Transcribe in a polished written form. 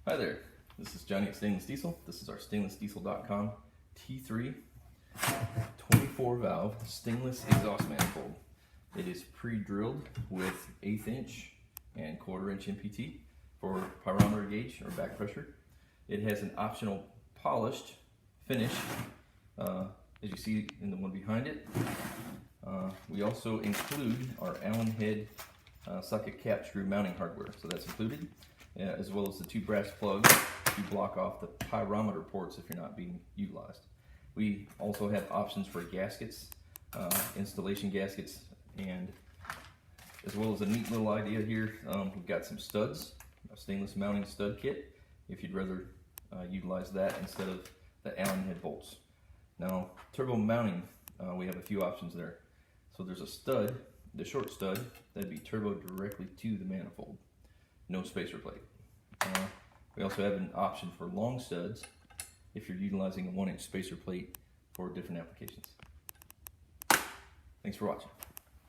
Hi there, this is Johnny at Stainless Diesel. This is our stainlessdiesel.com T3 24 valve stainless exhaust manifold. It is pre-drilled with 1/8 inch and 1/4 inch MPT for pyrometer gauge or back pressure. It has an optional polished finish, as you see in the one behind it. We also include our Allen head socket cap screw mounting hardware, so that's included, as well as the 2 brass plugs to block off the pyrometer ports if you're not being utilized. We also have options for gaskets, installation gaskets, and as well as a neat little idea here, we've got some studs, a stainless mounting stud kit, if you'd rather utilize that instead of the Allen head bolts. Now, turbo mounting, we have a few options there. So there's a stud, the short stud, that'd be turbo directly to the manifold, no spacer plate. We also have an option for long studs if you're utilizing a 1 inch spacer plate for different applications. Thanks for watching.